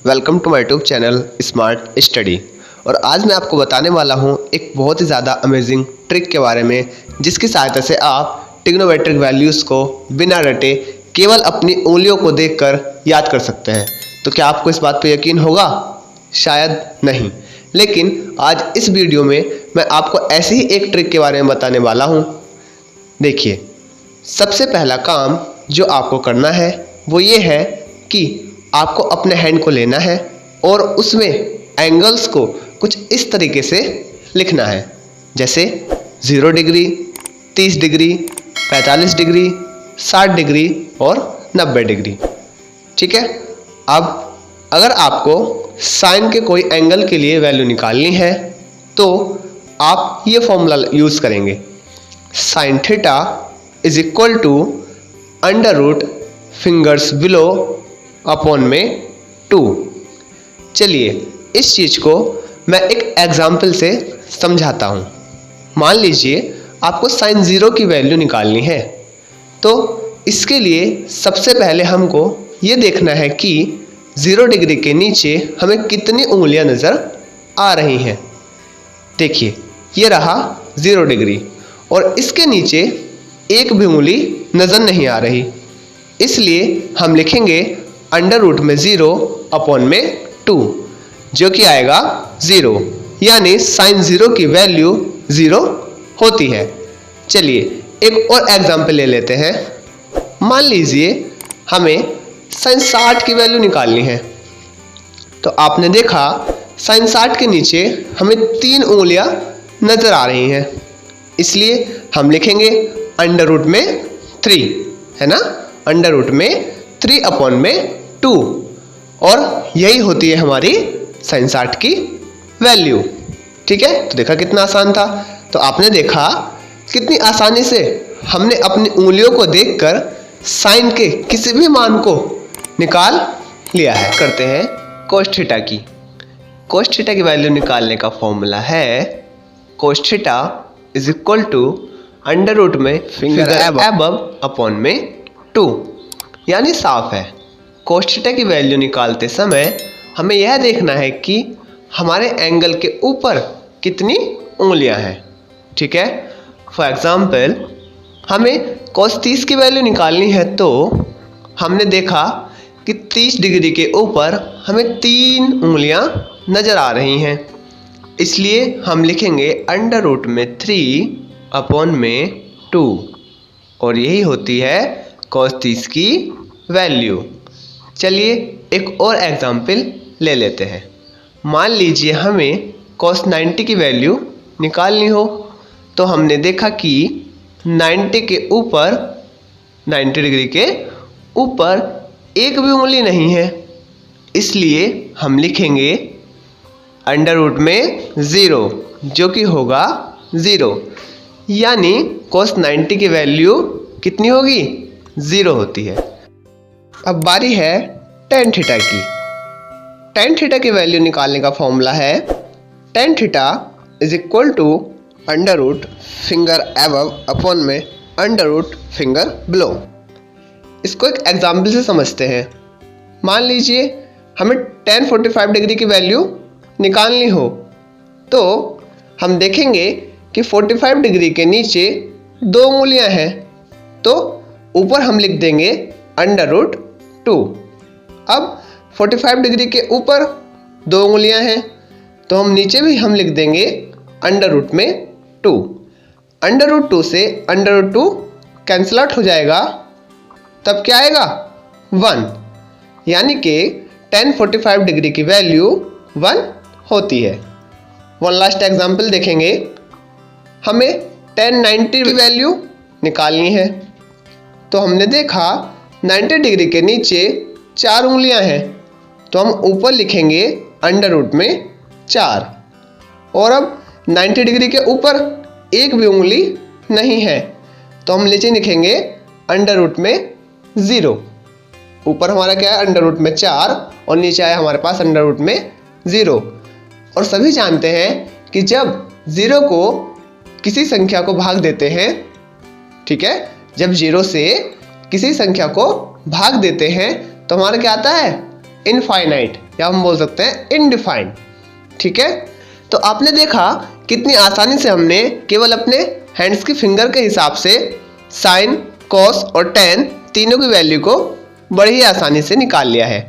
Welcome to my YouTube channel smart study. और आज मैं आपको बताने वाला हूं एक बहुत ही ज़्यादा अमेजिंग ट्रिक के बारे में, जिसकी सहायता से आप ट्रिग्नोमेट्रिक वैल्यूज़ को बिना रटे केवल अपनी उंगलियों को देखकर याद कर सकते हैं। तो क्या आपको इस बात पर यकीन होगा? शायद नहीं, लेकिन आज इस वीडियो में मैं आपको ऐसी ही एक ट्रिक के बारे में बताने वाला हूँ। देखिए, सबसे पहला काम जो आपको करना है वो ये है कि आपको अपने हैंड को लेना है और उसमें एंगल्स को कुछ इस तरीके से लिखना है, जैसे 0 डिग्री, 30 डिग्री, 45 डिग्री, 60 डिग्री और 90 डिग्री। ठीक है। अब अगर आपको साइन के कोई एंगल के लिए वैल्यू निकालनी है तो आप ये फॉर्मूला यूज़ करेंगे, sine theta is equal to under root fingers below upon में 2। चलिए इस चीज़ को मैं एक एग्जाम्पल से समझाता हूँ। मान लीजिए आपको साइन 0 की वैल्यू निकालनी है, तो इसके लिए सबसे पहले हमको ये देखना है कि 0 डिग्री के नीचे हमें कितनी उंगलियाँ नज़र आ रही हैं। देखिए, ये रहा 0 डिग्री और इसके नीचे एक भी उंगली नज़र नहीं आ रही, इसलिए हम लिखेंगे अंडर रूट में 0 अपॉन में 2, जो कि आएगा 0, यानी साइन 0 की वैल्यू 0 होती है। चलिए एक और एग्जाम्पल ले लेते हैं। मान लीजिए हमें साइन 60 की वैल्यू निकालनी है, तो आपने देखा साइन 60 के नीचे हमें 3 उंगलियां नजर आ रही हैं, इसलिए हम लिखेंगे अंडर रूट में 3, है ना, अंडर रूट में 3 अपॉन में 2, और यही होती है हमारी साइन 60 की वैल्यू। ठीक है, तो देखा कितना आसान था। तो आपने देखा कितनी आसानी से हमने अपनी उंगलियों को देखकर साइन के किसी भी मान को निकाल लिया है। करते हैं कोस थीटा की। कोस थीटा की वैल्यू निकालने का फॉर्मूला है cos theta is equal to under root में फिंगर अबव अपॉन में 2, यानी साफ है कोस थीटा की वैल्यू निकालते समय हमें यह देखना है कि हमारे एंगल के ऊपर कितनी उंगलियां हैं। ठीक है। फॉर एग्जांपल हमें कोस 30 की वैल्यू निकालनी है, तो हमने देखा कि 30 डिग्री के ऊपर हमें 3 उंगलियां नज़र आ रही हैं, इसलिए हम लिखेंगे अंडर रूट में 3 अपॉन में 2, और यही होती है कोस 30 की वैल्यू। चलिए एक और एग्जाम्पल ले लेते हैं। मान लीजिए हमें कोस 90 की वैल्यू निकालनी हो, तो हमने देखा कि 90 के ऊपर 90 डिग्री के ऊपर एक भी उंगली नहीं है, इसलिए हम लिखेंगे अंडर रूट में 0, जो कि होगा 0, यानी कोस 90 की वैल्यू कितनी होगी? 0 होती है। अब बारी है टेन थीटा की। टेन थीटा की वैल्यू निकालने का फॉर्मूला है tan theta is equal to under root finger above upon में अंडर रूट फिंगर बिलो। इसको एक एग्जाम्पल से समझते हैं। मान लीजिए हमें tan 45 डिग्री की वैल्यू निकालनी हो, तो हम देखेंगे कि 45 डिग्री के नीचे 2 उंगलियां हैं, तो ऊपर हम लिख देंगे अंडर रूट 2। अब 45 डिग्री के ऊपर 2 उंगलियां हैं, तो हम नीचे भी हम लिख देंगे अंडर रूट में 2। अंडर रूट 2 से अंडर रूट 2 कैंसिल आउट हो जाएगा, तब क्या आएगा? 1, यानी कि tan 45 डिग्री की वैल्यू 1 होती है। वन लास्ट एग्जाम्पल देखेंगे। हमें tan 90 की वैल्यू निकालनी है, तो हमने देखा 90 डिग्री के नीचे 4 उंगलियां हैं, तो हम ऊपर लिखेंगे अंडर रूट में 4, और अब 90 डिग्री के ऊपर एक भी उंगली नहीं है, तो हम नीचे लिखेंगे अंडर रूट में 0। ऊपर हमारा क्या है? अंडर रूट में 4, और नीचे आया हमारे पास अंडर रूट में 0। और सभी जानते हैं कि जब 0 को किसी संख्या को भाग देते हैं, ठीक है, जब 0 से किसी संख्या को भाग देते हैं तो हमारा क्या आता है? इनफाइनाइट। या हम बोल सकते हैं इनडिफाइंड। ठीक है, तो आपने देखा कितनी आसानी से हमने केवल अपने हैंड्स की फिंगर के हिसाब से साइन, कॉस और टेन तीनों की वैल्यू को बड़ी ही आसानी से निकाल लिया है।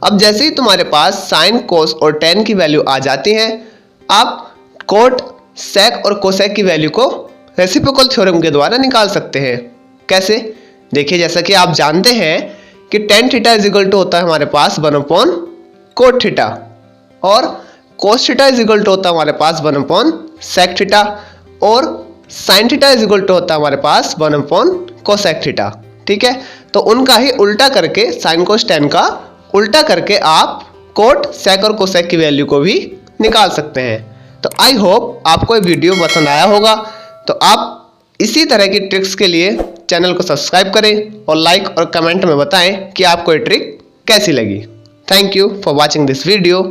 अब जैसे ही तुम्हारे पास साइन, कॉस और टेन की वैल्यू आ जाती है, आप कोट, सेक और कोसेक की वैल्यू को रेसिप्रोकल थ्योरम के द्वारा निकाल सकते हैं। कैसे? देखिए, जैसा कि आप जानते हैं कि tan theta is equal to होता है हमारे पास 1 अपॉन कोट थीटा और cos theta is equal to होता है हमारे पास 1 अपॉन सेक थीटा और sine theta is equal to होता है हमारे पास 1 अपॉन कोसेक थीटा। ठीक है, तो उनका ही उल्टा करके साइन कोस टेन का उल्टा करके आप कोट, सेक और कोसेक की वैल्यू को भी निकाल सकते हैं। तो आई होप आपको ये वीडियो पसंद आया होगा। तो आप इसी तरह की ट्रिक्स के लिए चैनल को सब्सक्राइब करें और लाइक और कमेंट में बताएं कि आपको ये ट्रिक कैसी लगी। Thank you for watching this video.